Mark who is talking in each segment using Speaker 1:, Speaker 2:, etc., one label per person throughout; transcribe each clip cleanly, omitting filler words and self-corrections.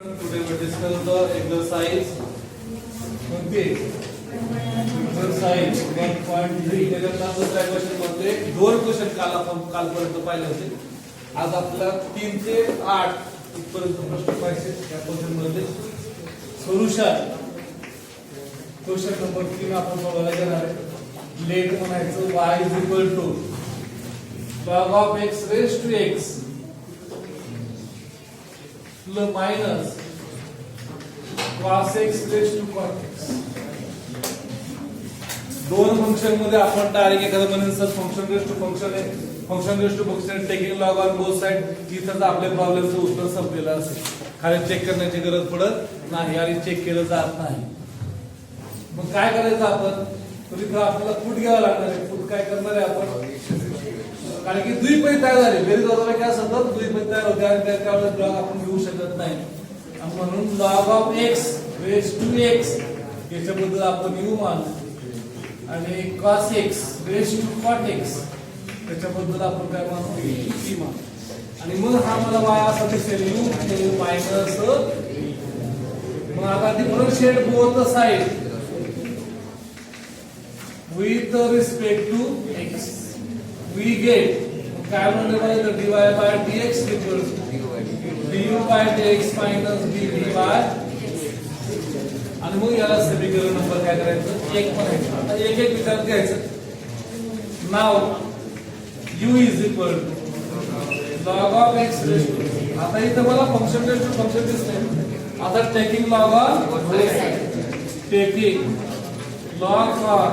Speaker 1: Today we discuss the exercise. Okay. Exercise 1.3. त्याच्यात दुसऱ्या question मध्ये दोन क्वेश्चन कालपर्यंत पाहिले होते. आज आपल्याला 3 ते 8 इथपर्यंत प्रश्न पाहिजे. या क्वेश्चन मध्ये सोल्युशन क्वेश्चन नंबर 3 आपण सोडवायला घेणार आहे. लेट म्हणायचं y log of x raised to x minus cos x raised to cot x. दोन फंक्शन मध्ये आपण डायरेक्ट एखादं म्हणून sir function raised to function आहे, function raised to function taking log on both side इथं आपल्या प्रॉब्लेमचं उत्तर संपलेलं असेल. खाली चेक करण्याची गरज पडत नाही आणि चेक केलं जात नाही. मग काय करायचं आपण, तर इथं आपल्याला फूट घ्यावं लागणार आहे. फूट काय करणार आहे आपण, कारण की द्विपदी तयार झाले, बेरीज वजाबाकी काय असतात द्विपदी तयार होते आणि त्यावेळेस लॉग आपण घेऊ शकत नाही. म्हणून log of x raise to x याच्याबद्दल आपण u मानू आणि cos x raise to cot x त्याच्याबद्दल आपण काय मानू v मानू. आणि मग हा मला y असा दिसेल u मायनस. मग आता differentiate both side with respect to x we get काय म्हणले मला तर dy by dx equals du by dx minus dv by. आणि मग याला समीकरण नंबर काय करायचं, एक म्हणायचं. आता एक एक विचार घ्यायचं. नाव u is equal to log of x raised to. आता इथं मला फंक्शन रेस्ट टू फंक्शन दिसतंय. आता taking log on taking log on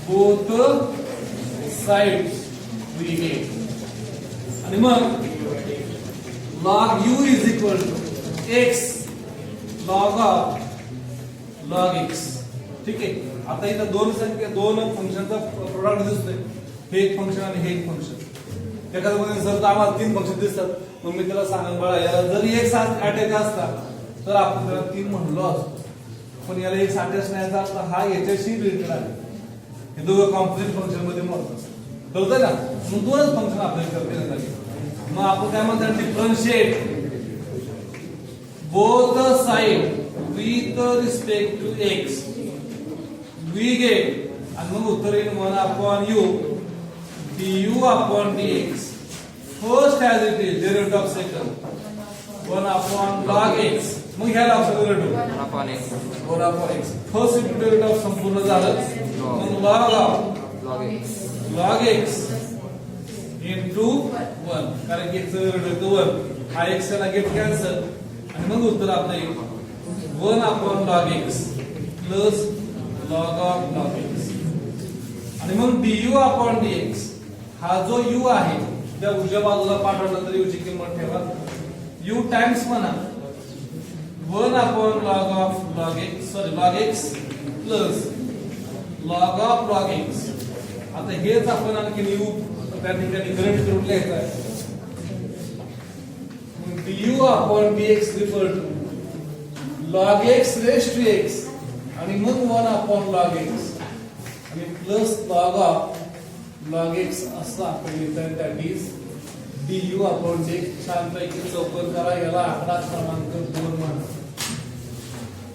Speaker 1: both sides we get. आणि मग log u is equal to x log of log x. ठीक आहे. आता इथं दोन फंक्शनचा प्रोडक्ट दिसतोय. हे एक फंक्शन आणि हे एक फंक्शन. एखाद्या मध्ये जर आम्हाला 3 फंक्शन दिसतात, मग मी त्याला सांगेन बाळा याला जर एक साथ अटॅच असता तर आपण त्याला 3 म्हणलो असतो, पण याला एक साथ असण्याचा अर्थ हा याच्याशी रिलेटेड आहे. हे दोघं कॉम्प्लेक्स फंक्शन मध्ये मोडतात. कळतंय ना. मग दोनच फंक्शन आपल्याला करता येईल. मग आपण काय म्हणतात, differentiate both side with respect to x we get. आणि मग उत्तर येईल 1 upon u du upon dx. First as it is derivative of second 1 upon log x. मग ह्या derivative 1 upon x first derivative संपूर्ण झालं. मग log x into 1, कारण की x चा डेरिव्हेटिव्ह 1 हा x ला गेट कॅन्सल. आणि मग उत्तर आपलं येईल 1 upon log x plus log of log x. आणि मग du upon dx हा जो u आहे त्या उजव्या बाजूला पाठवला तर u ची किंमत ठेवा. u टाइम्स म्हणा 1 upon log of log x log x plus log of log x. आता हेच आपण आणखी u त्या ठिकाणी करंट करून लिहायचं आहे. du upon dx equal to log x raised to x आणि मग 1 upon log x आणि plus log of log x असं आपण लिहितो. That is du upon dx. छानपैकी चौकट करा. याला आकडा क्रमांक 2 म्हणा.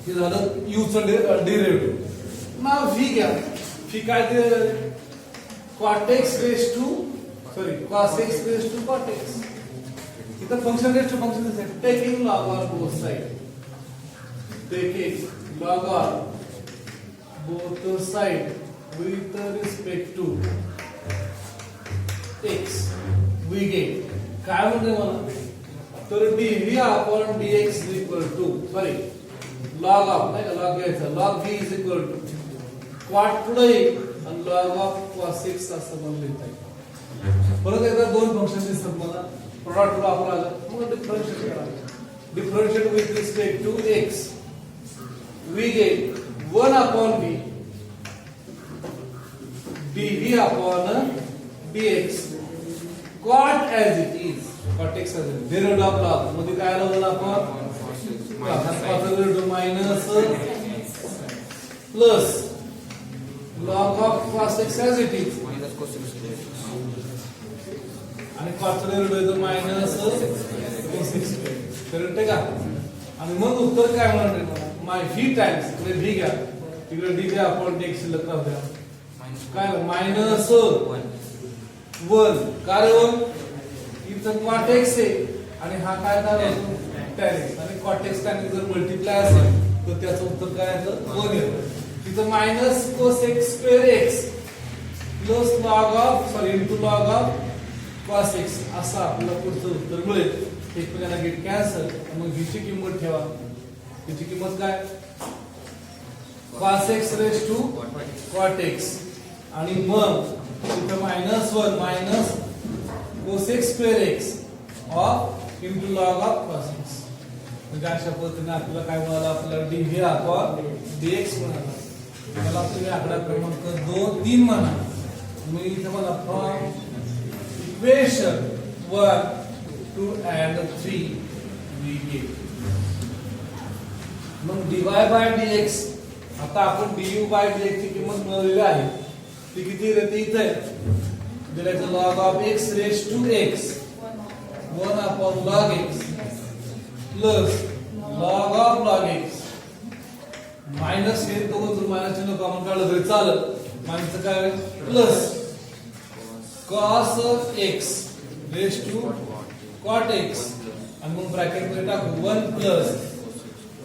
Speaker 1: हे झालं u चं डेरिव्हेटिव्ह. नाव v घ्या. v काय ते cot x raised to cos x raised to cot x. इथं फंक्शन रेस्ट टू फंक्शन दिसतंय. Taking log on both side taking log on both side with respect to x we get. काय म्हणते मला तर dv upon dx equal to log of नाही का log घ्यायचा. log v is equal to cot पुढे आणि log of cos x असं म्हणलं आहे. परत एकदा दोन फंक्शन दिसतात मला. प्रोडक्ट वापरायला मग डिफरन्शिएट करा. Differentiate with respect to x we get 1 upon v dv upon dx cot as it is. cot x as it is derivative of log मध्ये काय आलं आपण minus plus log of cos x as it is आणि cot चा derivative minus cos x. Correct आहे का? आणि मग उत्तर काय म्हणणार माय व्ही टाइम्स इकडे व्ही घ्या तिकडे डी घ्या आपण टेक शिल्लक राहू द्या काय मायनस 1 कारण इथं कॉट एक्स आहे आणि हा काय झाला tan x आणि कॉट एक्स tan x जर मल्टिप्लाय असेल तर त्याचं उत्तर काय येतं 1 येतं इथं minus cos x square x plus log of into log of cos x असं आपल्याला पुढचं उत्तर मिळेल एकमेकांना गेट कॅन्सल मग हिची किंमत ठेवा हिची किंमत काय cos x raise to cot x आणि मग इथं minus 1 minus cos x square x of into log of cos x म्हणजे अशा पद्धतीने आपल्याला काय मिळालं आपल्याला dv अपॉन dx मिळाला त्याला तुम्ही आकडा क्रमांक 3 म्हणा मी इथे मला from equation 1 2 and 3 we get मग dy by dx आता आपण du by dx ची किंमत मिळवलेली आहे ती किती राहते इथे दिलेलं log of x raised to x 1 upon log x plus log of log x minus हे दोघं जर मायनस चिन्ह कॉमन काढलं तरी चालेल मायनस काय plus cos x raised to cot x आणि मग ब्रॅकेट मध्ये टाकू 1 plus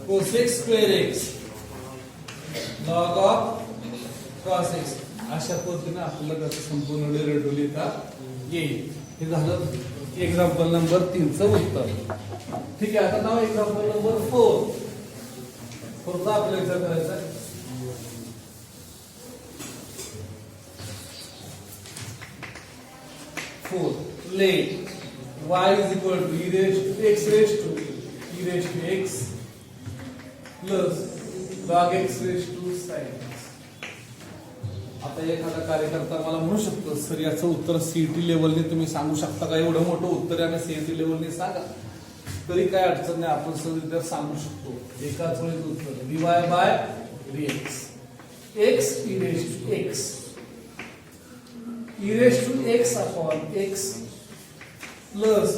Speaker 1: cos x square x log of cos x अशा पद्धतीने आपल्याला त्याचं संपूर्ण डेरिव्हेटिव्ह लिहिता येईल हे झालं एक्झाम्पल नंबर 3 चं उत्तर ठीक आहे आता नाव एक्झाम्पल नंबर 4 पुढचा आपल्याला विचार करायचा आहे let y is equal to e raised to x raised to x plus log x raised to sin x आता एखादा कार्यकर्ता मला म्हणू शकतो सर याचं उत्तर सीईटी लेवलने तुम्ही सांगू शकता का एवढं मोठं उत्तर आहे सीईटी लेवलने सांगा तरी काय अडचण नाही आपण सहजरित्या सांगू शकतो एकाच वेळेस उत्तर dy by dx x e raised to x e raised to x upon x plus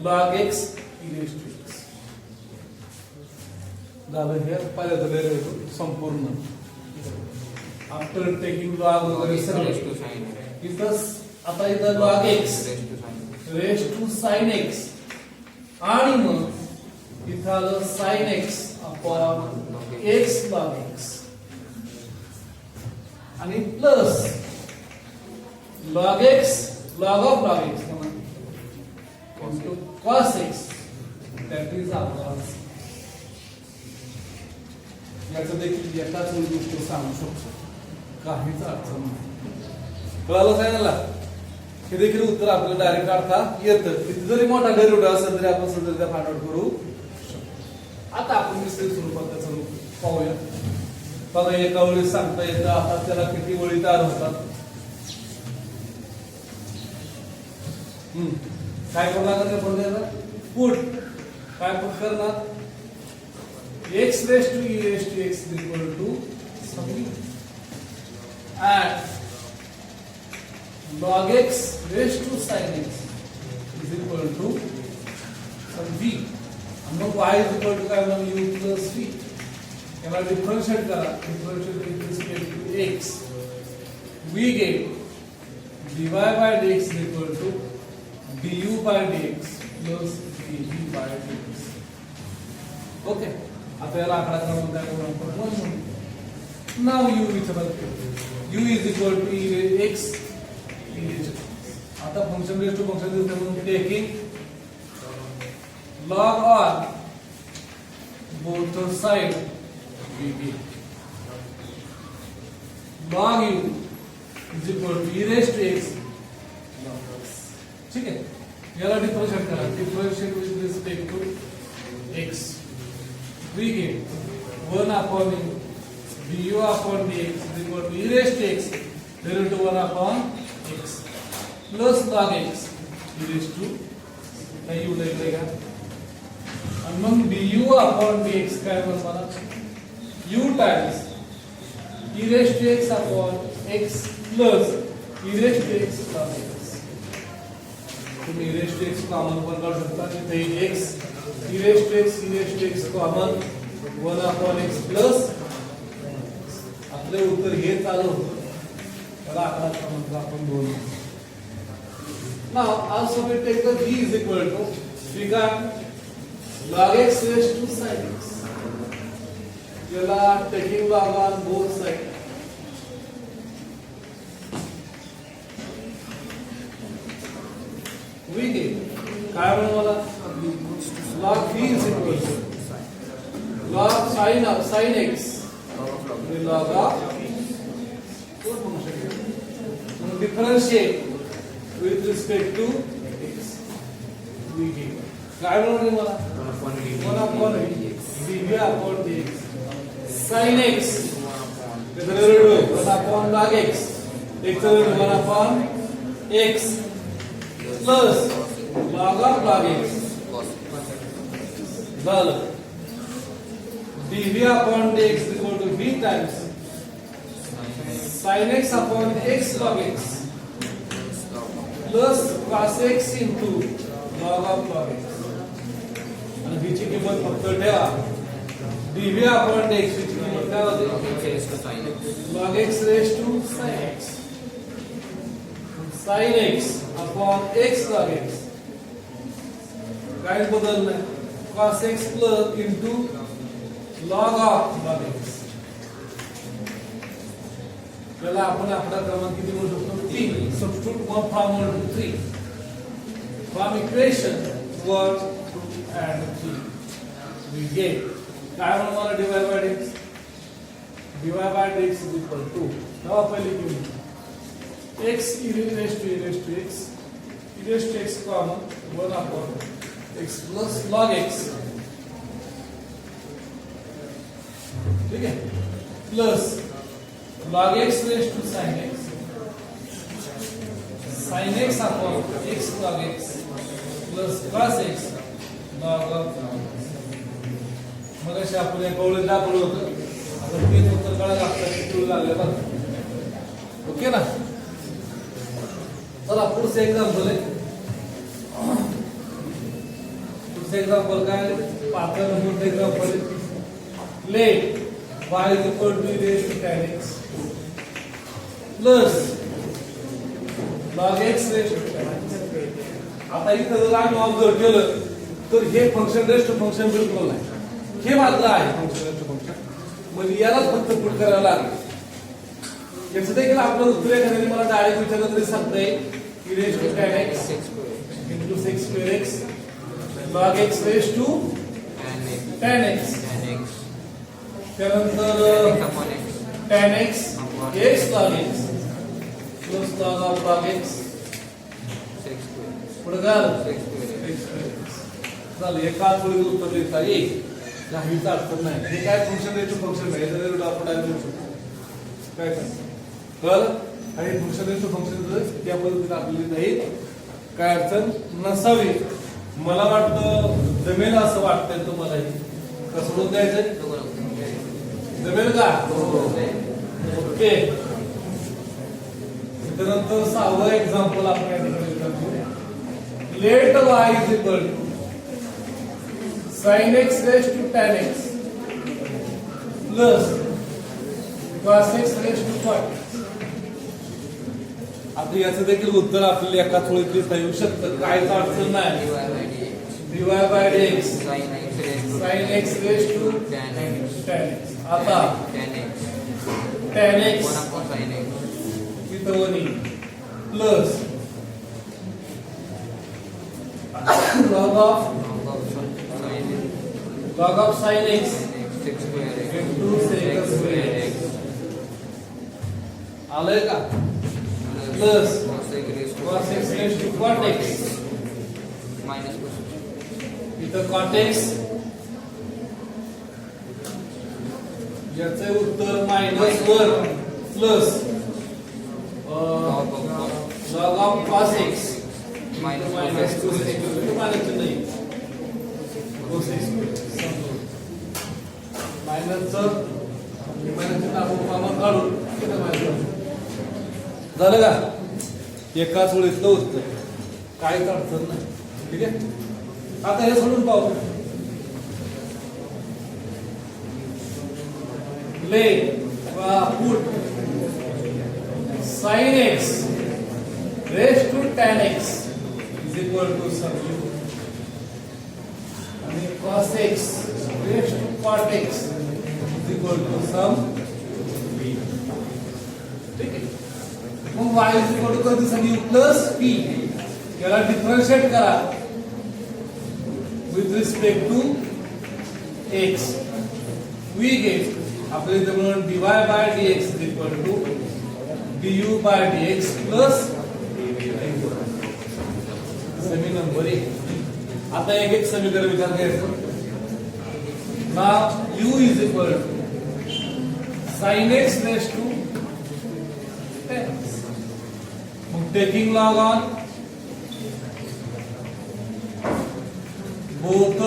Speaker 1: log x e raised to x झालं हे पहिल्या डेरिव्हेटिव्ह संपूर्ण आफ्टर टेकिंग लॉग वगैरे सगळे इथं आता इथं log x raised to sin x आणि मग इथं आलं sin x upon x log x आणि plus log x log of log x into cos x that is our याचं देखील एकाच गोष्ट सांगू शकतो काहीच अडचण नाही कळालं काय मला हे देखील उत्तर आपल्याला डायरेक्ट काढता येतं किती जरी मोठा डेरिव्हेटिव्ह असेल तरी आपण सहजरित्या फाइंड आउट करू शकतो आता आपण विस्तृत स्वरूपात त्याचं पाहूया बघा एका वेळी सांगता येतं आता त्याला किती वळी तयार होतात काय करणार पुट काय पुट करणार x raised to e raised to x is equal to something and log x raised to sin x is equal to some v and now y is equal to काय म्हणून u plus v याला differentiate करा differentiate with respect to x we get dy by dx is equal to du by dx plus dv by dx okay आता याला आकडा क्रमांक काय करू आपण 1 नाव u विचारत करतो u is equal to e x आता फंक्शन रेस टू फंक्शन दिसते म्हणून taking log on both side we get log u is equal to e raised to x log x ठीक है याला डिफरन्शिएट करा differentiate with respect to x we get 1 upon du upon dx is equal to e raised to x derivative 1 upon x plus log x e raised to u लिहिलेगा आणि मग du upon dx काय होईल मला u times e raised to x upon x plus e raised to x log x तुम्ही e raised to x common पण काढू शकता तिथे x e common 1/x plus आपले उत्तर हे चालू होतं त्याला आकडा क्रमांक आपण 2. Now also we take the v is equal to we got log x raised to sin x. याला taking log on both sides. We get काय म्हणून मला log v is equal to log sin x log of differentiate with respect to x. We get काय म्हणून मला 1/dv upon dx sin x the derivative 1/log x x the derivative 1/x plus log of log x झालं dv upon dx is equal to v times sin x upon x log x plus cos x into log of log x आणि v ची किंमत फक्त ठेवा dv upon dx ची किंमत काय होते log x raised to sin x sin x upon x log x काय बदलणार cos x plus into log of log x याला आपण आकडा क्रमांक किती म्हणू शकतो 3 substitute 1 from 1 to 3 from equation 1 and 3 we get काय म्हणून मला dy by dx is equal to नाव पहिली किंमत x e raised to x common 1/x plus log x ठीक है plus log x raised to sin x upon x log x plus cos x log of मगाशी आपण एक कवळे दाखवलं होतं आता तेच उत्तर कळायला आपल्याला किती लागले बघा ओके ना. चला पुढचं एक्झाम्पल आहे पुढचं एक्झाम्पल काय 5 number example let y is equal to e raised to tan x plus log x raised to tan x. आता इथं जर आम्ही ऑब्झर्व केलं तर हे फंक्शन रेस्ट टू फंक्शन बिलकुल नाही हे मात्र आहे फंक्शन रेस्ट टू फंक्शन म्हणजे यालाच फक्त पुट करावं लागेल. याचं देखील आपलं उत्तर एखाद्याने मला डायरेक्ट विचारलं तरी सांगता येईल e raised to tan x into sec square x log x raised to tan x त्यानंतर tan x x log x plus log of log x पुढे झालं एका आठवड्यात उत्तर देता येईल काहीच अडचण नाही. हे काय फंक्शन रेट फंक्शन आहे जर आपण काय कळलं आणि फंक्शन रेट फंक्शन त्या पद्धतीने आपल्याला नाही काय अडचण नसावी. मला वाटतं जमेल असं वाटतंय तुम्हालाही कसं सोडून द्यायचं जमेल का ओके. त्यानंतर 6वं एक्झाम्पल आपण या ठिकाणी late y is equal to sin x raised to tan x plus cos x raised to cot x. आता याचं देखील उत्तर आपल्याला एका थोडीत लिहिता येऊ शकतं काहीच अडचण नाही dy by dx sin x raised to tan x आता tan x इथं वनी plus log of sin x into sec square x आलंय का plus cos x raised to cot x इथं cot x याचे उत्तर -1 plus log of cos x minus cos x minus नहीं cos x minus आपण common काढू किती माहिती झालं का एकाच वेळेतलं उत्तर काहीच अडचण नाही. ठीक आहे आता हे सोडून पाहू put sin x raised to tan x is equal to some u and cos x raised to cot x is equal to some v. ठीक है, मग y is equal to कधी सगळी प्लस p याला डिफरन्शिएट करा with respect to x. We get आपले इथे म्हणून dy by dx is equal to du by dx plus समी नंबर 1. आता एक एक समीकरण विचार करायचं. Now u is equal to sin x raised to tan x. मग taking log on both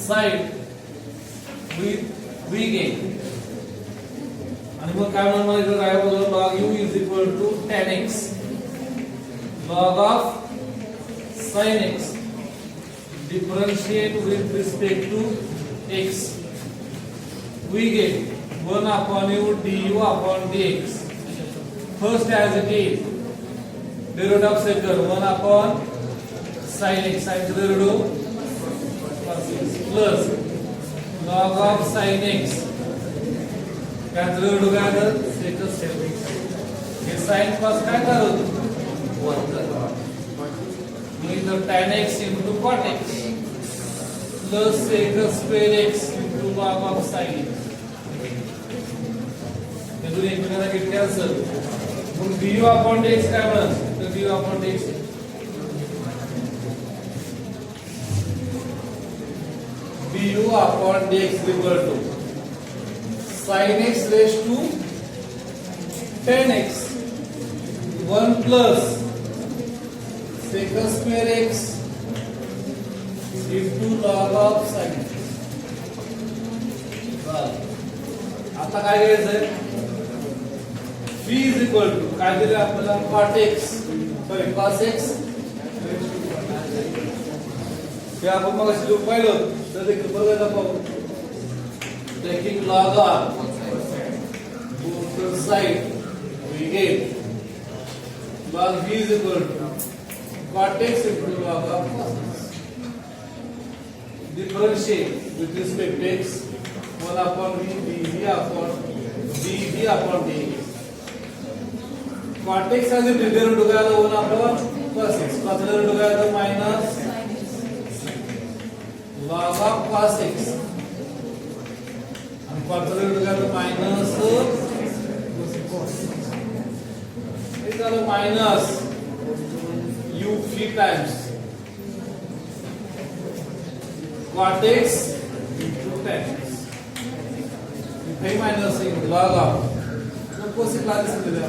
Speaker 1: side we gain आणि मग काय म्हणून मला इथे काय बोललो log u is equal to tan x log of sin x differentiate with respect to x we get 1 upon u du upon dx. First as it is derivative of second 1 upon sin x sin derivative plus log of sin x cancel derivative काय होतं secant step हे sin cos काय करत 1 कर इधर tan x into cot x plus secant square x into log of sin x हे दोन्ही एकमेकांना किती कॅन्सल मग du upon dx काय बनत तर du upon dx du upon dx is equal to sin x raised to tan x 1 plus secant square x into log of sin x. आता काय घ्यायचंय v is equal to काय दिले आपल्याला cot x sorry cos x ते आपण मग अशी लूप पाहिलं तर एक बघायला पाहू taking log on both side we get log v is equal to cot x into log of cos x. Differentiate with respect to x 1 upon v dv upon dx. Cot x as a derivative together 1 upon cos x cos derivative together minus log of cos x and cot derivative together minus is equal minus u 3 times cot x into tan x. इथे minus log of cos x लागेल समजा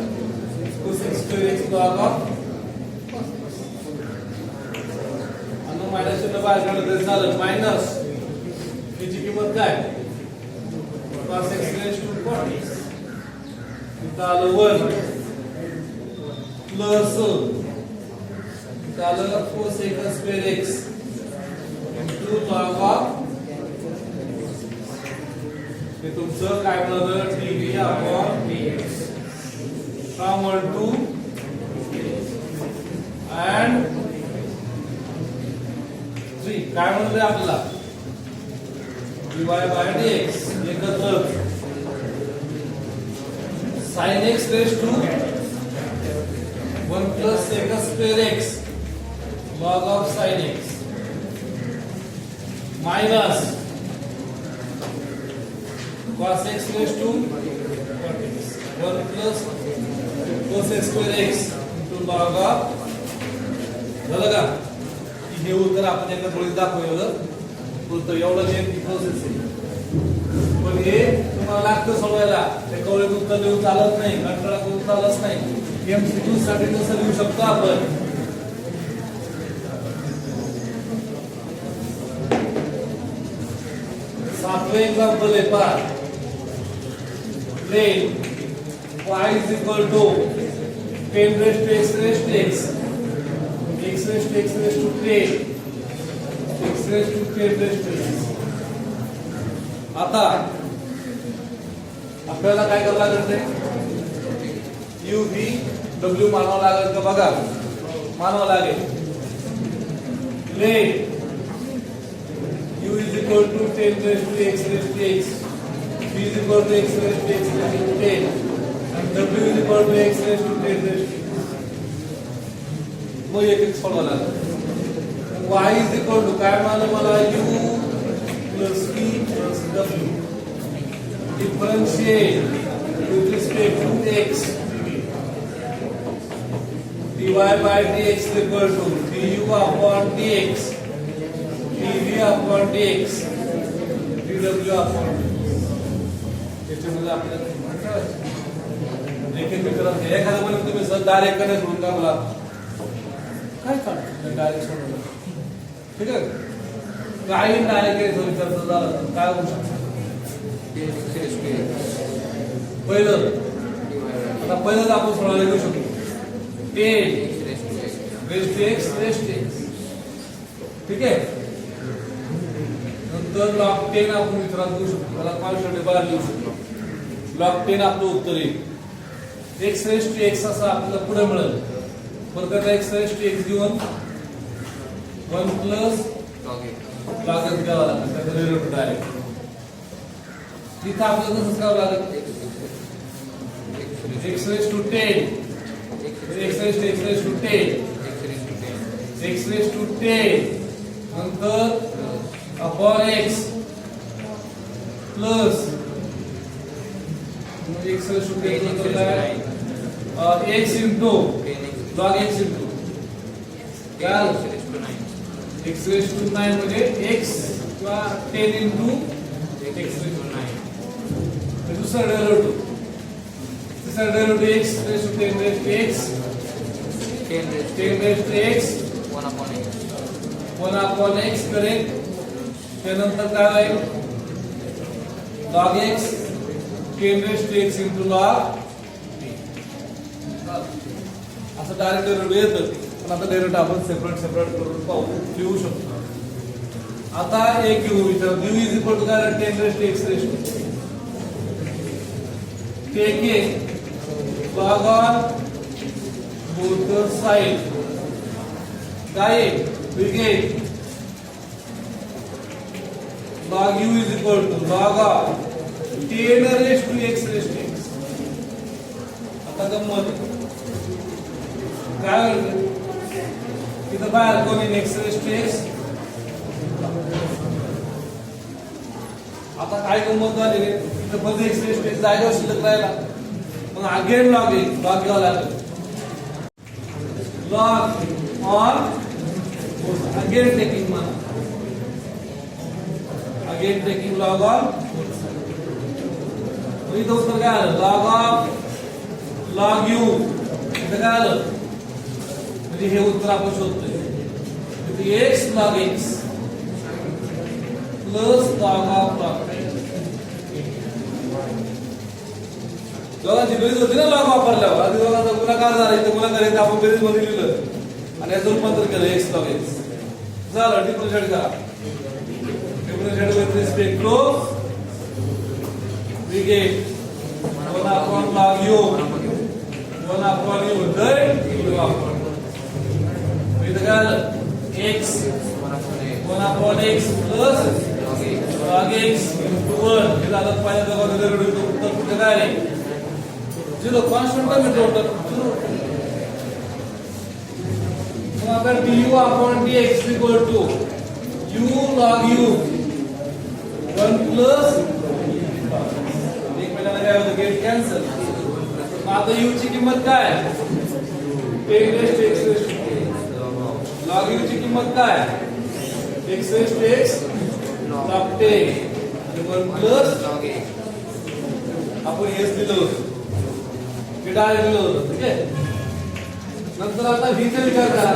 Speaker 1: cos x square x log of आणि minus चे बाहेर काढलं झालं minus याची किंमत काय cos x raised to cot x इथं आलं 1 प्लस इथं आलं cos x square x into log of हे तुमचं काय बनलं dv upon dx from 1 to and 3 काय म्हणले आपल्याला dy by dx एकत्र sin x raised to 1 plus secant square x log of sin x minus cos x raised to cot x 1 plus cos x square x into log of झालं का हे उत्तर आपण एका थोडी दाखवलं बोलतो एवढं नेमकी प्रोसेस आहे पण हे तुम्हाला लागतं सोडवायला ते कवळीत उत्तर लिहून चालत नाही कंटाळा करून चालत नाही एमसीक्यू साठी कसं लिहू शकतो आपण सातवे एक्झाम्पल आहे पहा plain y is equal to 10 raised to x raised to x x raised to x raised to 10 x raised to 10 raised to x. आता आपल्याला काय करावं लागेल ते यू व्ही डब्ल्यू मानावं लागेल का बघा, मानावं लागेल. Let u is equal to 10 raised to x raised to x, v is equal to x raised to x raised to 10, and w is equal to x raised to 10 raised to x. मग एक एक सोडवा लागेल. y is equal to काय मिळालं मला u plus v plus w. Differentiate with respect to x. dy by dx is equal to du upon dx, dv upon dx, dw upon dx. याच्यामध्ये आपल्याला रेखीय विकलन एखादा पण तुम्ही सर डायरेक्ट कनेक्ट करून का मला काय काढतो डायरेक्ट सोडवलं. ठीक आहे, काही डायरेक्ट विचारलं झालं तर काय होऊ शकतं. पहिलं आता पहिलं आपण सोडवायला घेऊ शकतो 10 raised to x raised to x. ठीक आहे, नंतर log 10 आपण विचारात घेऊ शकतो, त्याला कॉन्स्टंट बाहेर लिहू शकतो. log 10 आपलं उत्तर येईल. x raised to x असं आपल्याला पुढे मिळेल. बरोबर, x raised to x घेऊन 1 plus log x घ्यावा लागेल, त्याचा डेरिव्हेटिव्ह डायरेक्ट. इथं आपल्याला कसं करावं लागेल x raised to 10 x raised to 10 x raised to 10 नंतर upon x plus x raised to 10 नंतर काय x into log x into काय x raised to 9 म्हणजे x किंवा 10 into x raised to 9. दुसरा डेरिव्हेटिव्ह, तिसरा derivative x raised to 10 raised to x 10 raised to x 1 upon x correct. त्यानंतर काय होईल log x 10 raised to x into log असं direct derivative येतं. पण आता डेरिव्हेटिव्ह आपण सेपरेट करून पाहू लिहू शकतो. आता एक घेऊ विचार u is equal to काय 10 raised to x raised to take it log on both the side. काय we get log u is equal to log of 10 raised to x raised to x. आता गंमत काय होईल इथं बाहेर कोणी x raised to x. आता काय गंमत झाली इथं फक्त x raised to x जागेवर शिल्लक राहिला. मग अगेन log घ्यावं लागेल. log on again taking log on. इथं उत्तर काय आलं log of log u. इथं काय आलं म्हणजे हे उत्तर आपण शोधतोय x log x plus log of log. दोघांची बेरीज होती ना लॉग वापरल्यावर. आधी दोघांचा गुणाकार झाला, इथं गुणाकार येते आपण बेरीज मध्ये लिहिलं आणि याचं रूपांतर केलं x log x झालं. डिफरन्शिएट करा, differentiate with respect to we get 1 upon log u 1 upon u then u upon इथं काय आलं x 1 upon x plus log x into 1. हे झालं पहिल्या दोघांचं डेरिव्हेटिव्ह. उत्तर कुठे काय आहे 0. कॉन्स्टंट काय मिळतो उत्तर 0. मग आता du upon dx is equal to u log u 1 plus एक मिनिटाला काय होतं गेट कॅन्सल. मग आता u ची किंमत काय 10 raised to x raised to log u ची किंमत काय x raised to x log 10 1 plus आपण हेच दिलं होतं हे डायरेक्ट दिलं होतं. ठीक आहे, नंतर आता v चा विचार करा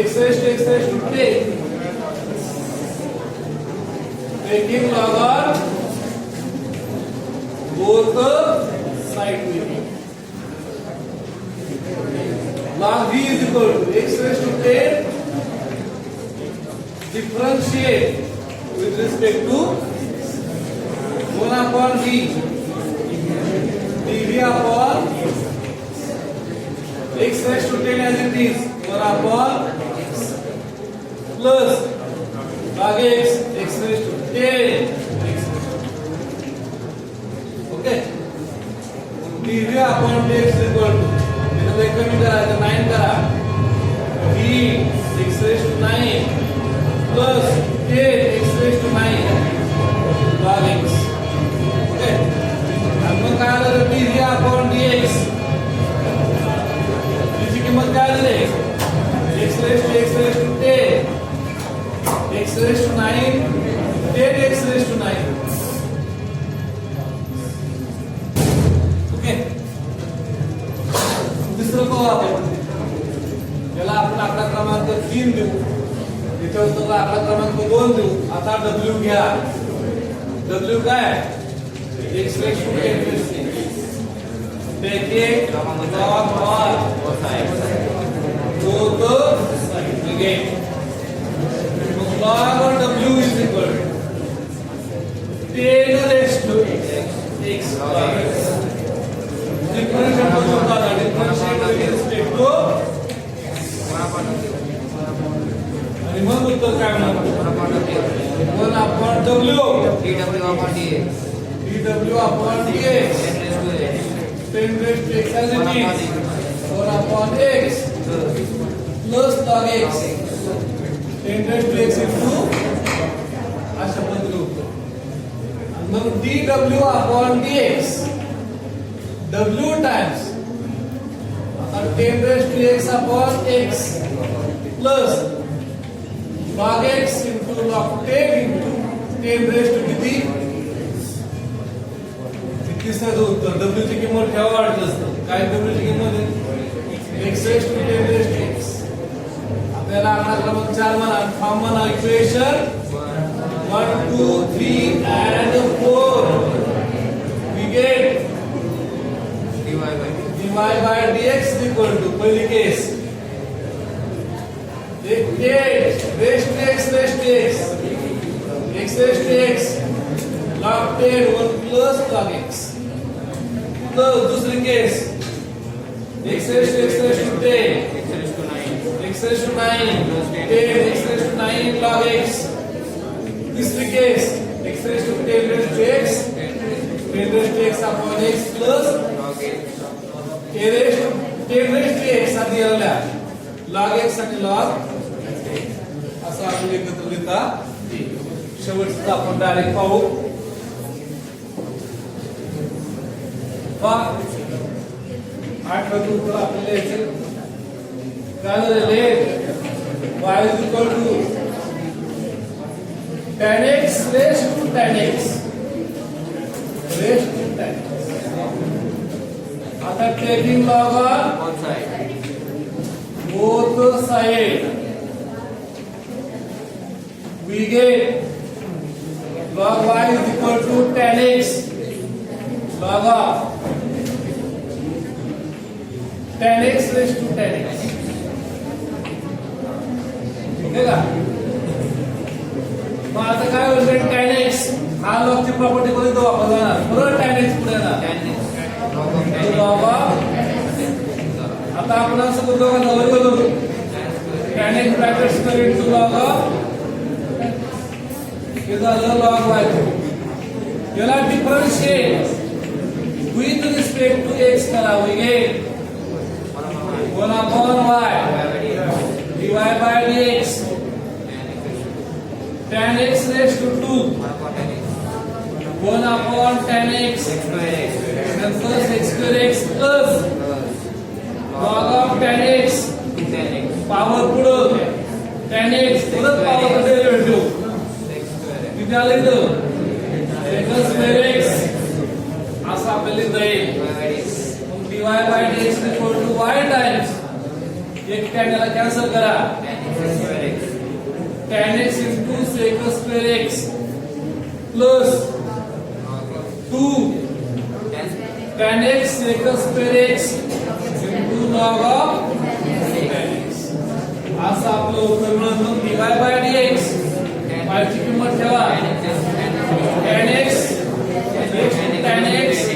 Speaker 1: x raised to 10 taking log on both side with it. Log v is equal to x raised to 10 differentiate with respect to 1 upon v dv upon x raised to 10 as it is 1 upon plus log x raised to 10 x raised to okay dv upon dx is equal to इधर कमी करायचं 9 करा v x raised to 9 plus 10 x raised to 9 log x okay आणि मग काय आलं dv upon dx याची किंमत काय आली x raised to 10 x raised to 9 10 x raised to 9 okay दुसरं पाहू आपण याला आपण आकडा क्रमांक 3 देऊ याच्यावर आकडा क्रमांक 2 देऊ आता w घ्या w काय x raised to 10 देखिए log r तो again log और w is equal to 10 raised to x differentiate को जोड़ता है differentiate with respect to आणि मग उत्तर काय होणार 1 upon w dw upon dx 10 raised to x as it is 1 upon x plus log x 10 raised to x into अशा पद्धतीने उत्तर मग dw upon dx w times आता 10 raised to x upon x plus log x into log 10 into 10 raised to किती तिसरं उत्तर w ची किंमत ठेवा वाटलं असतं काय w ची किंमत आहे x raised to 10 raised to x आपल्याला आकडा क्रमांक 4 म्हणा फॉर्म म्हणा equation 1 2 3 and 4 we get dy by dx is equal to पहिली केस 8 raised to x raised to x x raised to x log 10 1 plus log x plus दूसरी केस x raised to x raised to 10 x raised to 9 10 x raised to 9 log x तीसरी केस x raised to 10 raised to x 10 raised to x upon x plus a raised to 10 raised to x आधी आलेला log x आणि log असं आपण एकत्र लिहिता शेवटचं आपण डायरेक्ट पाहू आठवं उत्तर आपल्याला यायचं काय झालेले y is equal to tan x raised to tan x raised to tan x आता taking log on both side we get log y is equal to tan x log of tan x raised to tan x okay का मग आता काय होईल tan x हा log ची property कोणी तो वापरला ना बरोबर tan x पुढे ना log आता आपण असं करतो का नवर करू tan x ब्रॅकेट्स मध्ये इनटू log हे झालं log y याला differentiate with respect to x करावे gate 1 upon y dy by dx tan x raised to 2 1 upon tan x and plus x square x plus log of tan x power पुढे tan x परत power derivative किती आले इथं x square x असं आपल्याला लिहिता येईल dy by dx is equal to y times एक tan याला कॅन्सल करा tan x into sec square x plus 2 tan x sec square x into log of tan x असं आपलं उत्तर मिळतं dy by dx y ची किंमत ठेवा tan x tan x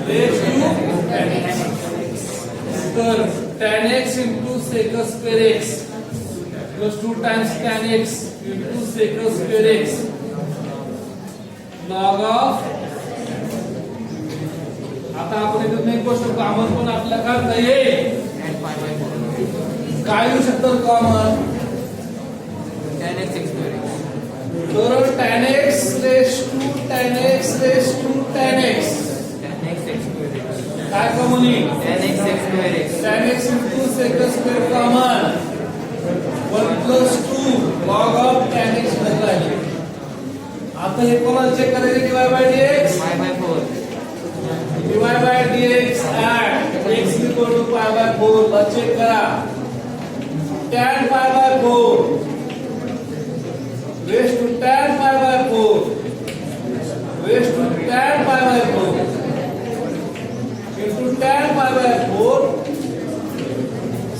Speaker 1: raised sec square x plus 2 times tan x into sec square x log of. आता आपण इथे एक गोष्ट कॉमन पण आपल्याला काढता येईल. काय येऊ शकतं common?
Speaker 2: tan x square x.
Speaker 1: तर tan x raise to tan x raise to tan x
Speaker 2: tan x square x.
Speaker 1: काय कॉमन येईल?
Speaker 2: tan x square x.
Speaker 1: tan x into sec square common 1 plus 2 log of tan x बदला आहे. आता हे कोणाला check करायचे? dy by dx
Speaker 2: pi by 4.
Speaker 1: dy by dx at x equal to pi by 4 ला check करा. tan pi by 4 raised to tan pi by 4 raised to tan pi by 4 into tan pi by 4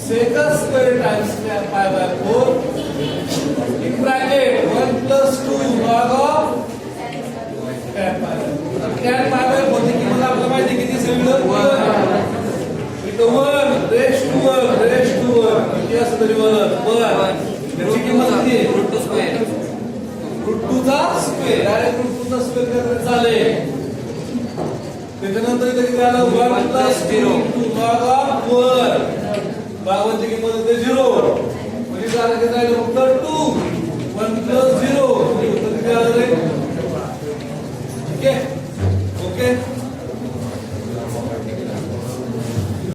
Speaker 1: sec square times tan pi by 4 in bracket 1 plus 2 log of tan pi by 4. tan pi by 4 ची किंमत आपल्याला माहिती किती सगळं 1 इथं 1 raised to 1 raised to 1 किती असतं तरी 1 त्याची किंमत किती आहे?
Speaker 2: root 2 square.
Speaker 1: रूट 2 चा स्क्वेअर डायरेक्ट रूट 2 चा स्क्वेअर करायचं चालेल. त्याच्यानंतर इथे किती आलं 1 plus 0 log of 1 भागाची किंमत येते